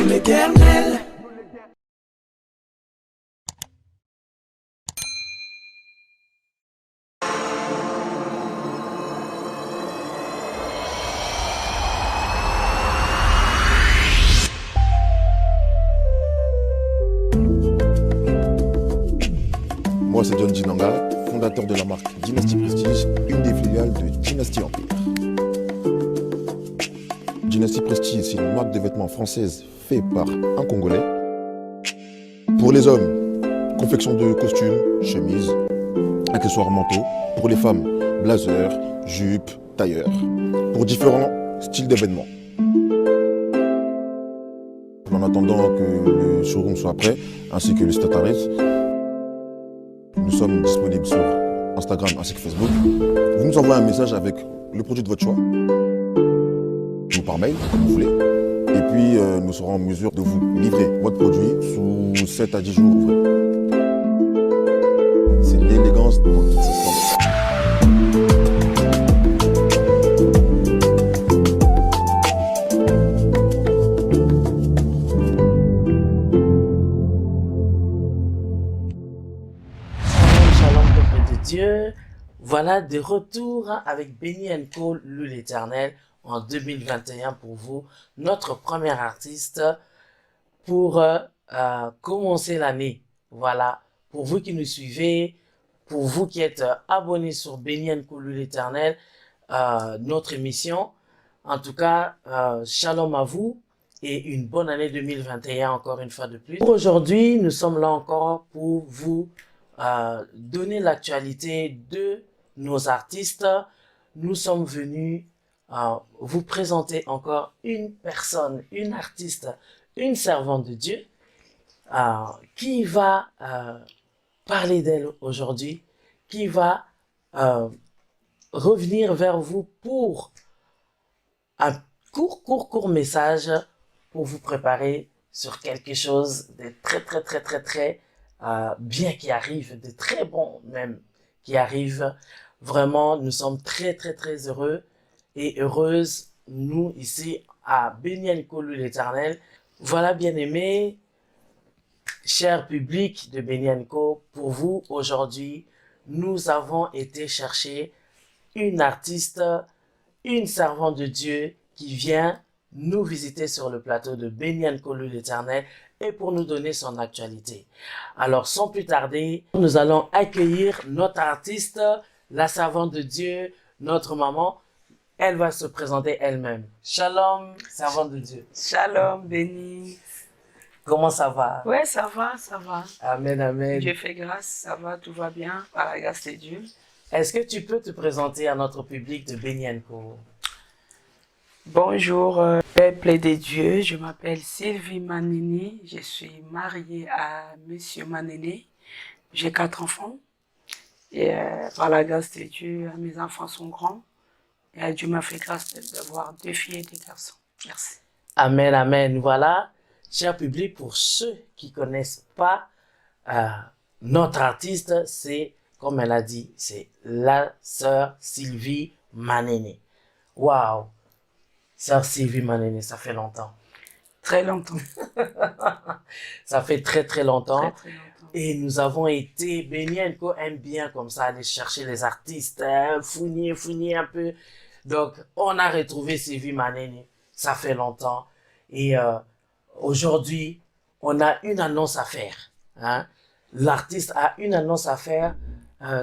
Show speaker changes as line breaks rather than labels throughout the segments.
L'éternel.
Moi, c'est John Dinanga, fondateur de la marque Dynasty Prestige, une des filiales de Dynasty Empire. Dynasty Prestige, c'est une marque de vêtements française faite par un Congolais. Pour les hommes, confection de costumes, chemises, accessoires manteaux. Pour les femmes, blazers, jupes, tailleurs. Pour différents styles d'événements. En attendant que le showroom soit prêt, ainsi que le site internet, nous sommes disponibles sur Instagram ainsi que Facebook. Vous nous envoyez un message avec le produit de votre choix, ou par mail, comme vous voulez. Et puis, nous serons en mesure de vous livrer votre produit sous 7 à 10 jours ouvrés. C'est l'élégance dans toute sa splendeur.
Dieu, voilà de retour avec Benny & Co, l'Éternel, en 2021 pour vous, notre premier artiste pour commencer l'année. Voilà, pour vous qui nous suivez, pour vous qui êtes abonnés sur Benny & Co, l'Éternel, notre émission. En tout cas, shalom à vous et une bonne année 2021 encore une fois de plus. Pour aujourd'hui, nous sommes là encore pour vous donner l'actualité de nos artistes. Nous sommes venus vous présenter encore une personne, une artiste, une servante de Dieu qui va parler d'elle aujourd'hui, qui va revenir vers vous pour un court message pour vous préparer sur quelque chose de très bien qui arrive, de très bon même qui arrive. Vraiment, nous sommes très heureux et heureuses, nous ici à Benny & Co, l'Éternel. Voilà, bien-aimés, cher public de Benny & Co, pour vous aujourd'hui, nous avons été chercher une artiste, une servante de Dieu qui vient nous visiter sur le plateau de Benny & Co, l'Éternel, et pour nous donner son actualité. Alors, sans plus tarder, nous allons accueillir notre artiste, la servante de Dieu, notre maman. Elle va se présenter elle-même. Shalom, servante de Dieu.
Shalom, Benny.
Comment ça va?
Ouais, ça va, ça va.
Amen, amen.
Dieu fait grâce, ça va, tout va bien, par la grâce de Dieu.
Est-ce que tu peux te présenter à notre public de Benny & Co?
Bonjour, peuple de Dieu, je m'appelle Sylvie Manene, je suis mariée à Monsieur Manene, j'ai 4 enfants et par la grâce de Dieu, mes enfants sont grands et Dieu m'a fait grâce d'avoir 2 filles et 2 garçons. Merci.
Amen, amen. Voilà, cher public, pour ceux qui ne connaissent pas notre artiste, c'est, comme elle a dit, c'est la sœur Sylvie Manene. Waouh! Sœur Sylvie Manene, ça fait longtemps.
Très longtemps.
Ça fait très longtemps.
Très longtemps.
Et nous avons été, Benny & Co aime bien comme ça aller chercher les artistes, fouiller un peu. Donc, on a retrouvé Sylvie Manene. Ça fait longtemps. Et aujourd'hui, on a une annonce à faire. Hein? L'artiste a une annonce à faire.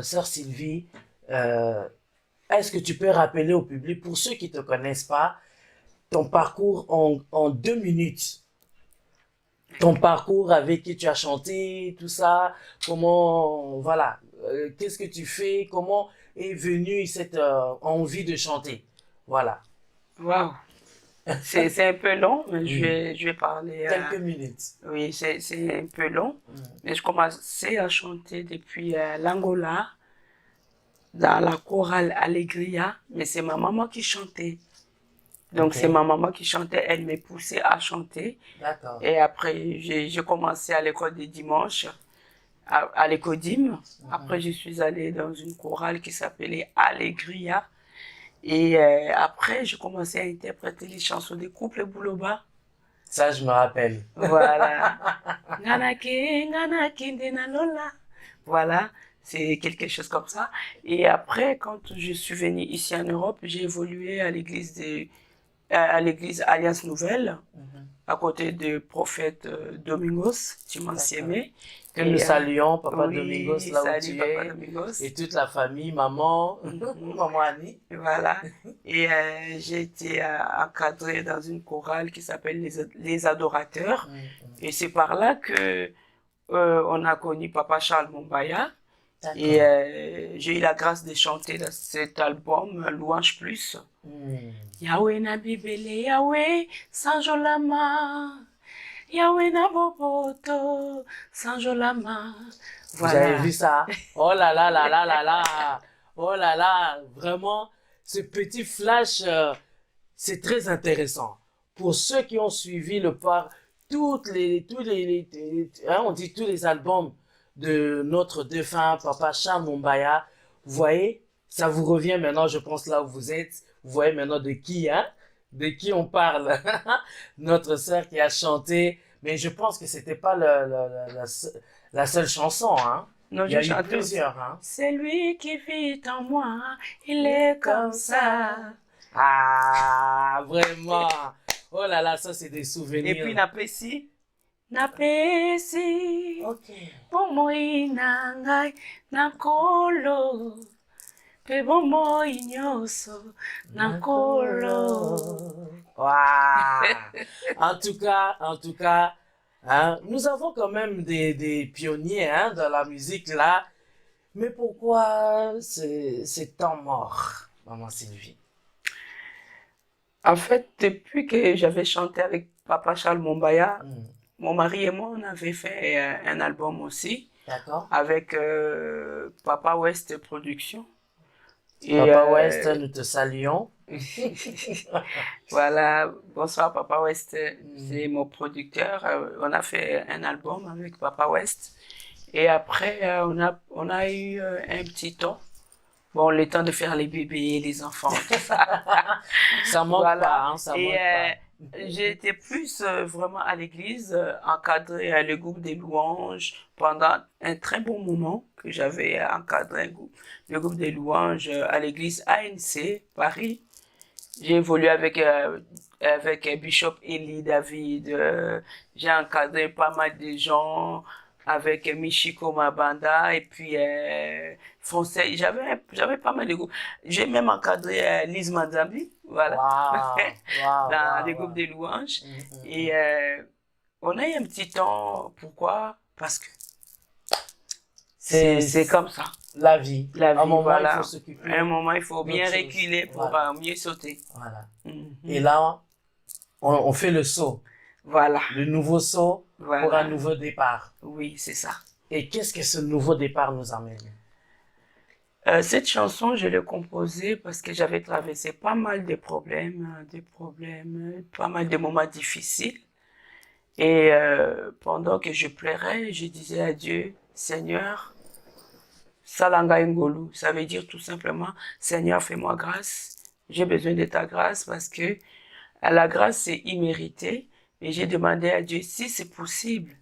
Sœur Sylvie, est-ce que tu peux rappeler au public, pour ceux qui ne te connaissent pas, ton parcours en 2 minutes? Ton parcours, avec qui tu as chanté, tout ça, comment, voilà, qu'est-ce que tu fais, comment est venue cette envie de chanter? Voilà.
Waouh! C'est un peu long, mais je vais parler.
Quelques minutes.
Oui, c'est un peu long, mais je commençais à chanter depuis l'Angola, dans la chorale Allegria, mais c'est ma maman qui chantait. Donc,
Ok.
c'est ma maman qui chantait. Elle m'a poussé à chanter.
D'accord.
Et après, j'ai commencé à l'école des dimanches, à l'école. Après, je suis allée dans une chorale qui s'appelait Allegria. Et après, j'ai commencé à interpréter les chansons des couples Bouloba.
Ça, je me rappelle.
Voilà. Nganake, ndena lola. Voilà, c'est quelque chose comme ça. Et après, quand je suis venue ici en Europe, j'ai évolué à l'église Alliance Nouvelle, à côté du prophète Domingos Timansieme.
Que nous saluons, Papa
Oui,
Domingos, là où
salut
tu
Papa
es.
Domingos.
Et toute la famille, maman, maman Annie.
Voilà. Et j'ai été encadrée dans une chorale qui s'appelle les Adorateurs. Et c'est par là que on a connu Papa Charles Mumbaya. Et j'ai eu la grâce de chanter dans cet album Louange Plus. Yahweh na bibele, Yahweh Sanjolama. Yahweh na boboto, Sanjolama.
Vous avez vu ça? Oh là là là là là là! Oh là là! Vraiment, ce petit flash, c'est très intéressant. Pour ceux qui ont suivi tous les albums de notre défunt Papa Charles Mumbaya, vous voyez, ça vous revient maintenant, je pense, là où vous êtes. Vous voyez maintenant de qui on parle. Notre sœur qui a chanté, mais je pense que c'était pas la seule chanson, hein.
Non,
Il y a
j'ai
eu
chanté
plusieurs, hein.
C'est lui qui vit en moi, il est comme ça.
Ah, vraiment. Oh là là, ça c'est des souvenirs.
Et puis Napesi,
Ok.
bomoi nangai nakolo, pe bomoi nyoso nakolo.
Waouh. En tout cas, hein, nous avons quand même des pionniers, hein, dans la musique là. Mais pourquoi c'est temps mort, Maman Sylvie?
En fait, depuis que j'avais chanté avec Papa Charles Mumbaya, mon mari et moi, on avait fait un album aussi
D'accord.
avec Papa West Productions. Et,
Papa West, nous te saluons.
Voilà, bonsoir Papa West, c'est mon producteur. On a fait un album avec Papa West. Et après, on a eu un petit temps. Bon, le temps de faire les bébés, les enfants, tout ça.
Ça manque
Voilà.
pas, hein, ça manque pas.
J'ai été plus vraiment à l'église, encadré le groupe des louanges pendant un très bon moment que j'avais encadré le groupe des louanges à l'église ANC, Paris. J'ai évolué avec Bishop Eli David. J'ai encadré pas mal de gens avec Michiko Mabanda et puis français. J'avais pas mal de groupes. J'ai même encadré Lise Manzambi, voilà, dans les groupes des louanges. Et on a eu un petit temps. Pourquoi? Parce que c'est comme ça.
La vie.
La vie,
un moment,
voilà.
il faut s'occuper.
À un moment, il faut bien
d'autres choses.
reculer pour
Voilà.
mieux sauter.
Voilà.
Mhm.
Et là, on fait le saut.
Voilà.
Le nouveau saut
Voilà.
pour un nouveau départ.
Oui, c'est ça.
Et qu'est-ce que ce nouveau départ nous amène?
Cette chanson, je l'ai composée parce que j'avais traversé pas mal de problèmes, pas mal de moments difficiles. Et pendant que je pleurais, je disais à Dieu, Seigneur, Salanga Ngolu, ça veut dire tout simplement, Seigneur, fais-moi grâce. J'ai besoin de ta grâce parce que la grâce, c'est immérité. Mais j'ai demandé à Dieu, si c'est possible,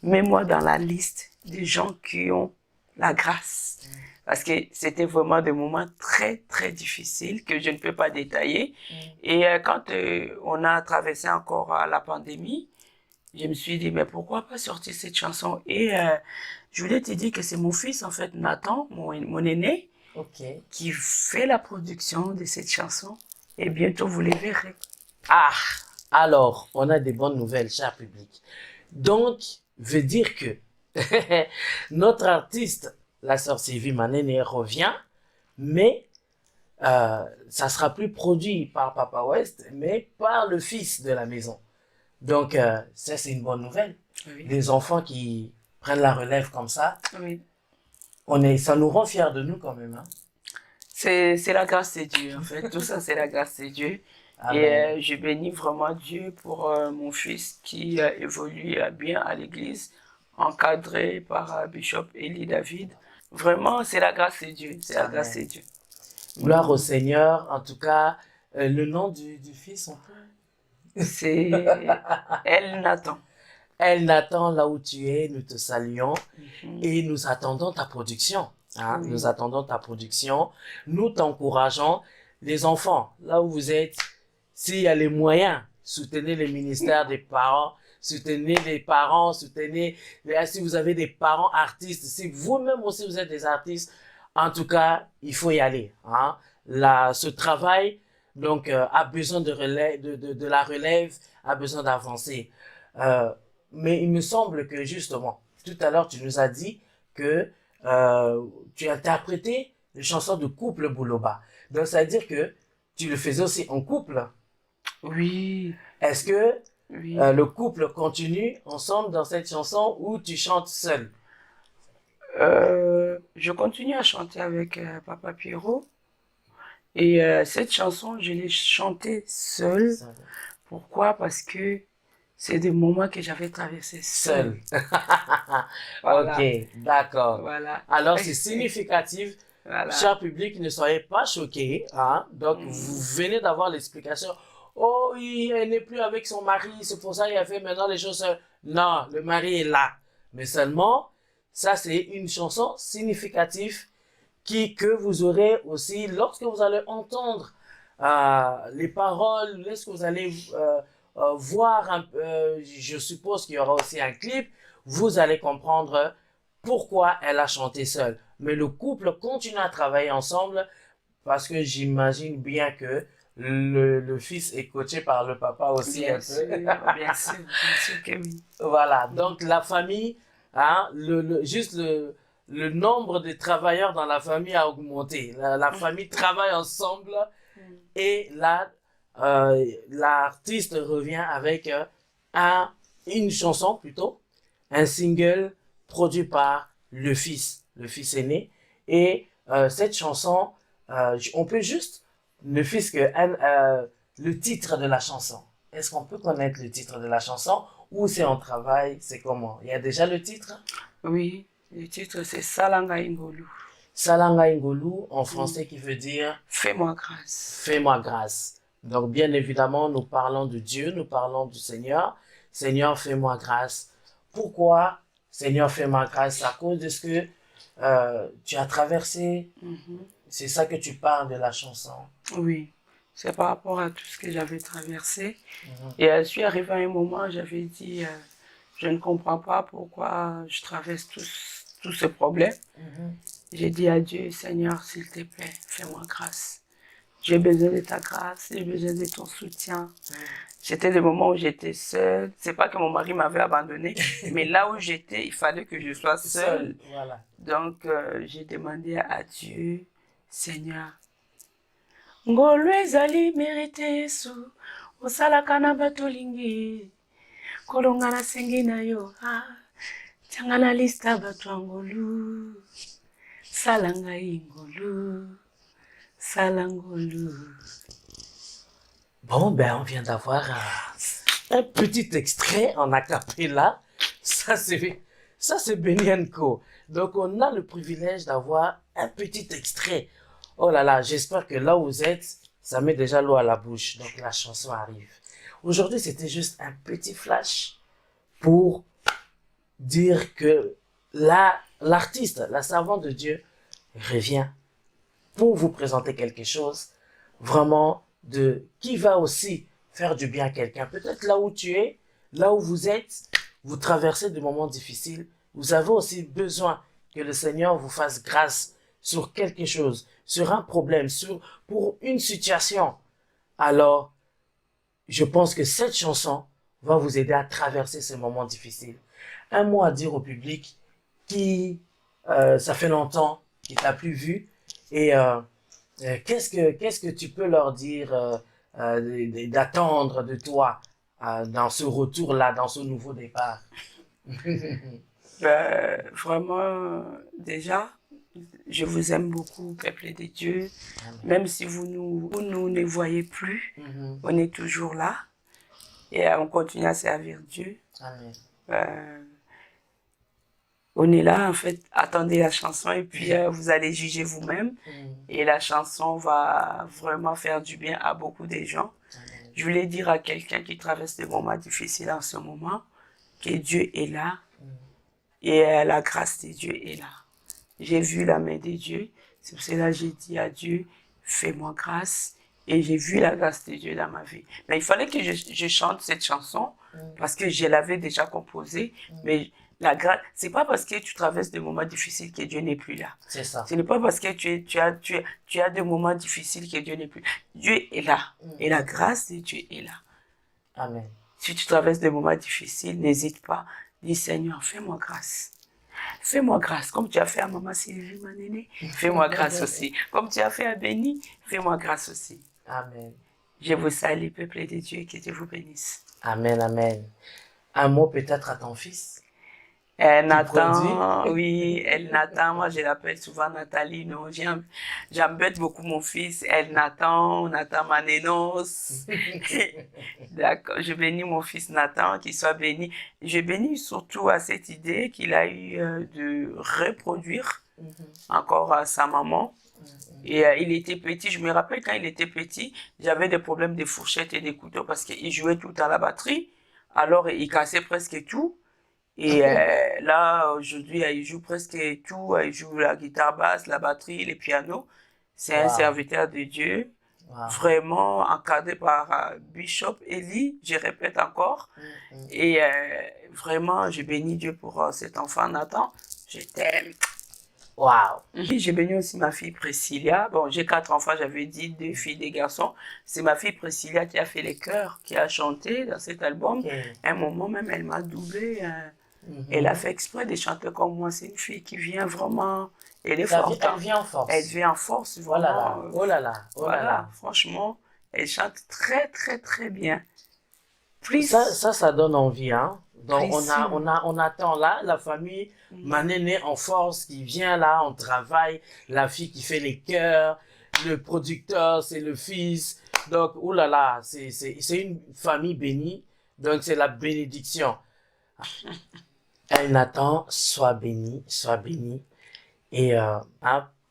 mets-moi dans la liste des gens qui ont la grâce. Parce que c'était vraiment des moments très, très difficiles que je ne peux pas détailler. Et quand on a traversé encore la pandémie, je me suis dit, mais pourquoi pas sortir cette chanson? Et je voulais te dire que c'est mon fils, en fait, Nathan, mon aîné, qui fait la production de cette chanson. Et bientôt, vous les verrez.
Ah, alors, on a des bonnes nouvelles, cher public. Donc, veut dire que notre artiste, la sœur Sylvie Manene, revient, mais ça sera plus produit par Papa West, mais par le fils de la maison. Donc, ça, c'est une bonne nouvelle.
Oui.
Des enfants qui prennent la relève comme ça,
Oui.
ça nous rend fiers de nous quand même. Hein.
C'est la grâce de Dieu, en fait. Tout ça, c'est la grâce de Dieu.
Amen.
Et je bénis vraiment Dieu pour mon fils qui évolue bien à l'église, encadré par Bishop Eli David. Vraiment, c'est la grâce de Dieu. C'est la grâce de
Amen.
Dieu.
Gloire au Seigneur. En tout cas, le nom du fils, on peut.
C'est El Nathan.
Elle Nathan, là où tu es, nous te saluons
Mhm.
et nous attendons ta production. Hein.
Oui.
Nous attendons ta production. Nous t'encourageons. Les enfants, là où vous êtes, s'il y a les moyens, soutenez les ministères des parents, soutenez les parents, soutenez, si vous avez des parents artistes, si vous-même aussi vous êtes des artistes, en tout cas, il faut y aller. Hein. Là, ce travail, donc, a besoin de la relève, a besoin d'avancer. Mais il me semble que justement, tout à l'heure, tu nous as dit que tu interprétais les chansons de couple Bouloba. Donc, ça veut dire que tu le faisais aussi en couple.
Oui,
Est-ce que
oui.
le couple continue ensemble dans cette chanson ou tu chantes seul?
Je continue à chanter avec Papa Pierrot. Et cette chanson, je l'ai chantée seule. Pourquoi? Parce que c'est des moments que j'avais traversés seul. Voilà.
Ok, d'accord.
Voilà.
Alors, c'est significatif.
Voilà.
Cher public, ne soyez pas choqués. Hein? Donc, vous venez d'avoir l'explication. Oh, oui, elle n'est plus avec son mari, c'est pour ça qu'il a fait maintenant les choses seules. Non, le mari est là. Mais seulement, ça, c'est une chanson significative que vous aurez aussi lorsque vous allez entendre les paroles, lorsque vous allez voir, je suppose qu'il y aura aussi un clip, vous allez comprendre pourquoi elle a chanté seule. Mais le couple continue à travailler ensemble parce que j'imagine bien que le fils est coaché par le papa aussi
Bien
un
sûr,
peu.
bien sûr que oui.
Voilà, donc la famille, hein, juste le nombre de travailleurs dans la famille a augmenté. La famille travaille ensemble et là, l'artiste revient avec une chanson plutôt, un single produit par le fils aîné. Et cette chanson, on peut juste, ne fût-ce que le titre de la chanson. Est-ce qu'on peut connaître le titre de la chanson ou c'est en travail, c'est comment? Il y a déjà le titre?
Oui, le titre c'est Salanga Ingolu.
Salanga Ingolu, en français, qui veut dire
Fais-moi grâce.
Fais-moi grâce. Donc, bien évidemment, nous parlons de Dieu, nous parlons du Seigneur. Seigneur, fais-moi grâce. Pourquoi, Seigneur, fais-moi grâce? À cause de ce que tu as traversé. C'est ça que tu parles de la chanson.
Oui, c'est par rapport à tout ce que j'avais traversé. Et je suis arrivée à un moment, j'avais dit, je ne comprends pas pourquoi je traverse tous ces problèmes. J'ai dit à Dieu, Seigneur, s'il te plaît, fais-moi grâce. J'ai besoin de ta grâce, j'ai besoin de ton soutien. C'était des moments où j'étais seule. C'est pas que mon mari m'avait abandonnée, mais là où j'étais, il fallait que je sois seule.
Voilà.
Donc, j'ai demandé à Dieu, Seigneur, ngolu ezali mérite Yesu, osalaka na bato lingi, kolonga na sengi na yo, tianga na lista bato ya ngolu, salanga ingolu, salangolu.
Bon, ben, on vient d'avoir un petit extrait en acapella. Ça, c'est Benienko. Donc, on a le privilège d'avoir un petit extrait. Oh là là, j'espère que là où vous êtes, ça met déjà l'eau à la bouche. Donc, la chanson arrive. Aujourd'hui, c'était juste un petit flash pour dire que l'artiste, la servante de Dieu, revient pour vous présenter quelque chose vraiment qui va aussi faire du bien à quelqu'un. Peut-être là où tu es, là où vous êtes, vous traversez des moments difficiles. Vous avez aussi besoin que le Seigneur vous fasse grâce sur quelque chose, sur un problème, pour une situation. Alors, je pense que cette chanson va vous aider à traverser ces moments difficiles. Un mot à dire au public qui, ça fait longtemps qu'il t'a plus vu et qu'est-ce que tu peux leur dire d'attendre de toi dans ce retour-là, dans ce nouveau départ?
Vraiment, déjà, Je vous aime beaucoup, peuple de Dieu.
Amen.
Même si vous nous ne voyez plus, on est toujours là. Et on continue à servir Dieu.
Amen.
On est là, en fait, attendez la chanson et puis vous allez juger vous-même. Et la chanson va vraiment faire du bien à beaucoup de gens.
Amen.
Je voulais dire à quelqu'un qui traverse des moments difficiles en ce moment que Dieu est là et la grâce de Dieu est là. J'ai vu la main de Dieu, c'est pour cela que j'ai dit à Dieu, fais-moi grâce. Et j'ai vu la grâce de Dieu dans ma vie. Mais il fallait que je chante cette chanson parce que je l'avais déjà composée. Mais la grâce, c'est pas parce que tu traverses des moments difficiles que Dieu n'est plus là.
C'est ça.
Ce n'est pas parce que tu as des moments difficiles que Dieu n'est plus. Dieu est là. Et la grâce de Dieu est là.
Amen.
Si tu traverses des moments difficiles, n'hésite pas. Dis Seigneur, fais-moi grâce. Fais-moi grâce, comme tu as fait à maman Sylvie, ma nénée, fais-moi grâce aussi. Comme tu as fait à Béni, fais-moi grâce aussi.
Amen.
Je vous salue, peuple de Dieu, que Dieu vous bénisse.
Amen, amen. Un mot peut-être à ton fils?
Nathan, oui, Nathan, moi je l'appelle souvent Nathalie, non, j'embête beaucoup mon fils, Nathan Manénos. D'accord, je bénis mon fils Nathan, qu'il soit béni. Je bénis surtout à cette idée qu'il a eu de reproduire encore sa maman. Et il était petit, je me rappelle quand il était petit, j'avais des problèmes de fourchettes et de couteaux parce qu'il jouait tout le temps à la batterie, alors il cassait presque tout. Et là, aujourd'hui, il joue presque tout. Il joue la guitare basse, la batterie, les pianos. C'est un serviteur de Dieu, vraiment encadré par Bishop Eli, je répète encore. Et vraiment, je bénis Dieu pour cet enfant Nathan. Je t'aime.
Waouh.
J'ai béni aussi ma fille Priscilla. Bon, j'ai 4 enfants, j'avais dit 2 filles, 2 garçons. C'est ma fille Priscilla qui a fait les chœurs, qui a chanté dans cet album. À un moment même, elle m'a doublé. Elle a fait exprès de chanter comme moi. C'est une fille qui vient vraiment... Elle est forte.
Elle vient en force.
Elle vient en force, vraiment.
Oh là là. Oh là là.
Franchement, elle chante très, très, très bien.
Ça donne envie, hein. Donc on attend là la famille Manéné en force qui vient là, on travaille, la fille qui fait les chœurs, le producteur c'est le fils. Donc oh là là, c'est une famille bénie. Donc c'est la bénédiction. Nathan, sois béni, sois béni. Et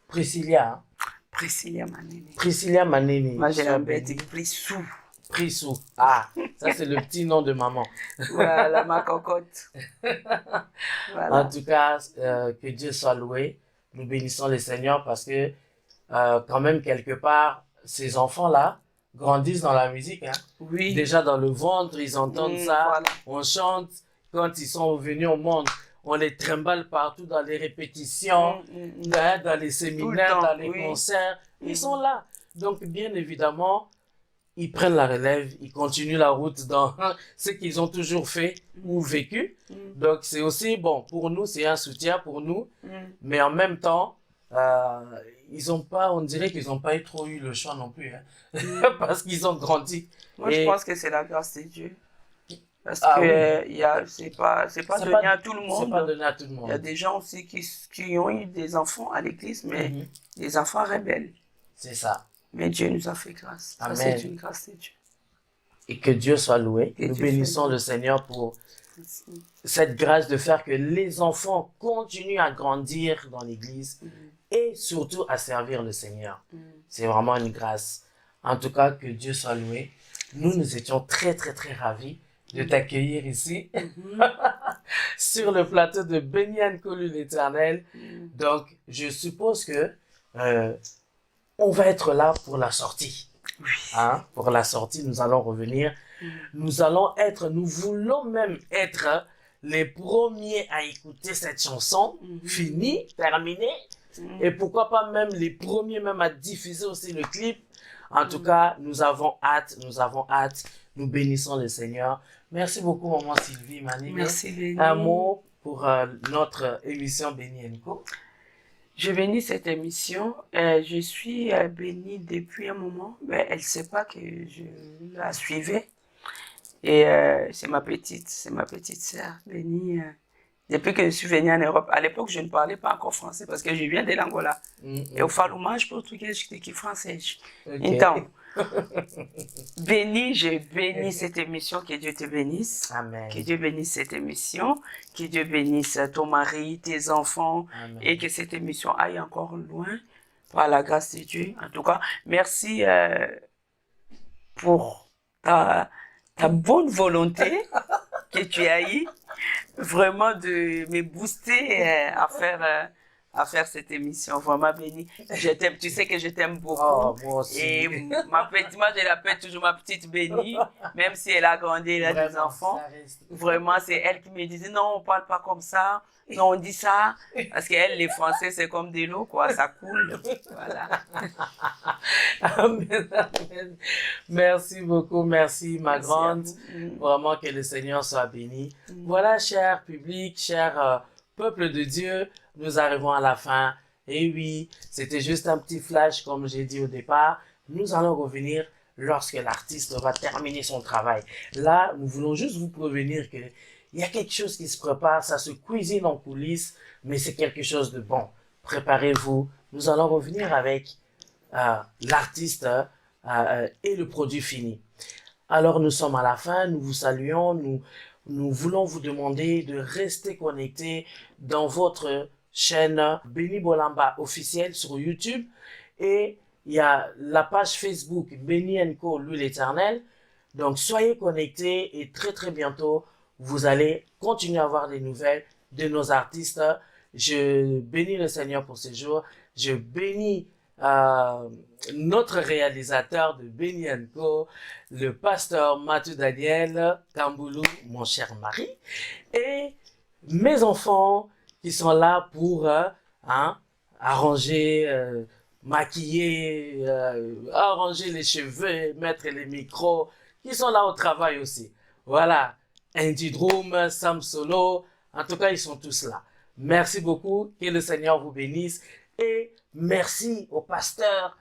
Priscilla. Hein?
Priscilla Manéné.
Priscilla Manéné.
Moi j'ai l'embête, Prissou.
Prissou. Ah, ça c'est le petit nom de maman.
Voilà, ma cocotte.
Voilà. En tout cas, que Dieu soit loué. Nous bénissons le Seigneur parce que quand même quelque part, ces enfants-là grandissent dans la musique. Hein.
Oui.
Déjà dans le ventre, ils entendent ça. Voilà. On chante. Quand ils sont venus au monde, on les trimballe partout dans les répétitions, dans les séminaires, dans les concerts. Ils sont là. Donc, bien évidemment, ils prennent la relève, ils continuent la route dans ce qu'ils ont toujours fait ou vécu. Donc, c'est aussi, bon, pour nous, c'est un soutien pour nous. Mais en même temps, ils ont pas, on dirait qu'ils n'ont pas trop eu le choix non plus. Hein, parce qu'ils ont grandi.
Moi, je pense que c'est la grâce de Dieu. Parce que c'est pas donné à tout le monde.
C'est pas donné à tout le monde.
Il y a des gens aussi qui ont eu des enfants à l'église, mais des enfants rebelles.
C'est ça.
Mais Dieu nous a fait grâce.
Amen.
Ça, c'est une grâce de Dieu.
Et que Dieu soit loué. Nous bénissons le Seigneur pour cette grâce de faire que les enfants continuent à grandir dans l'église et surtout à servir le Seigneur. C'est vraiment une grâce. En tout cas, que Dieu soit loué. Nous étions très, très, très ravis de t'accueillir ici sur le plateau de Béni Nkolu l'Éternel. Donc, je suppose que on va être là pour la sortie.
Oui.
Hein? Pour la sortie, nous allons revenir. Nous voulons même être les premiers à écouter cette chanson, finie, terminée. Et pourquoi pas même les premiers même à diffuser aussi le clip. En tout cas, nous avons hâte. Nous bénissons le Seigneur. Merci beaucoup, maman Sylvie Manéné.
Merci, Béni.
Un mot pour notre émission Béni Nko.
Je bénis cette émission. Je suis bénie depuis un moment. Elle ne sait pas que je la suivais. Et c'est ma petite sœur, Béni. Depuis que je suis venue en Europe, à l'époque, je ne parlais pas encore français parce que je viens de l'Angola. E eu falo mais português que français. Então, j'ai béni cette émission, que Dieu te bénisse.
Amen.
Que Dieu bénisse cette émission, que Dieu bénisse ton mari, tes enfants,
Amen.
et que cette émission aille encore loin par la grâce de Dieu. En tout cas, merci pour ta bonne volonté que tu as eue, vraiment de me booster à faire cette émission. Vraiment béni. Je t'aime, tu sais que je t'aime beaucoup.
Oh, moi aussi.
Et moi, je l'appelle toujours ma petite bénie, même si elle a grandi, elle a des
Vraiment,
enfants.
ça reste-
Vraiment, c'est elle qui me disait non, on parle pas comme ça, non, on dit ça. Parce qu'elle, les Français, c'est comme de l'eau, quoi, ça coule. Voilà.
Amen, amen. Merci beaucoup, merci ma
Merci à
grande.
vous.
Vraiment que le Seigneur soit béni. Voilà, cher public, cher peuple de Dieu, nous arrivons à la fin. Et oui, c'était juste un petit flash, comme j'ai dit au départ. Nous allons revenir lorsque l'artiste va terminer son travail. Là, nous voulons juste vous prévenir que il y a quelque chose qui se prépare, ça se cuisine en coulisses, mais c'est quelque chose de bon. Préparez-vous. Nous allons revenir avec l'artiste et le produit fini. Alors nous sommes à la fin, nous vous saluons, nous voulons vous demander de rester connectés dans votre chaîne Béni Bolamba officielle sur YouTube, et il y a la page Facebook Béni & Co, l'huile éternelle. Donc soyez connectés et très très bientôt vous allez continuer à avoir des nouvelles de nos artistes. Je bénis le Seigneur pour ce jour. Je bénis notre réalisateur de Béni & Co, le pasteur Mathieu Daniel Kamboulou, mon cher mari, et mes enfants qui sont là pour arranger, maquiller, arranger les cheveux, mettre les micros, qui sont là au travail aussi. Voilà, Andy Drum, Sam Solo, en tout cas, ils sont tous là. Merci beaucoup, que le Seigneur vous bénisse, et merci au pasteur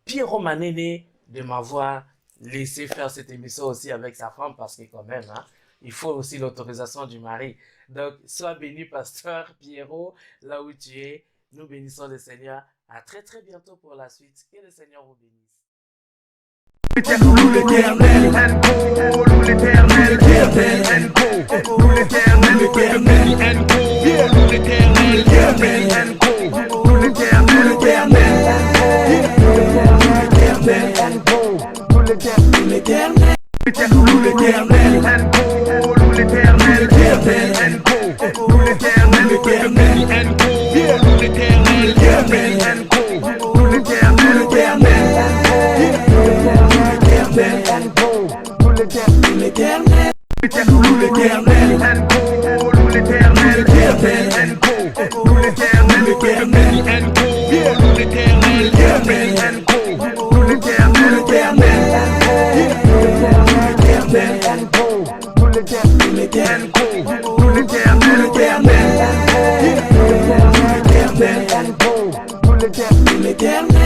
Pierrot Manene de m'avoir laissé faire cette émission aussi avec sa femme, parce que quand même, il faut aussi l'autorisation du mari. Donc, sois béni, pasteur Pierrot, là où tu es. Nous bénissons le Seigneur. À très très bientôt pour la suite. Que le Seigneur vous bénisse.
L'éternel.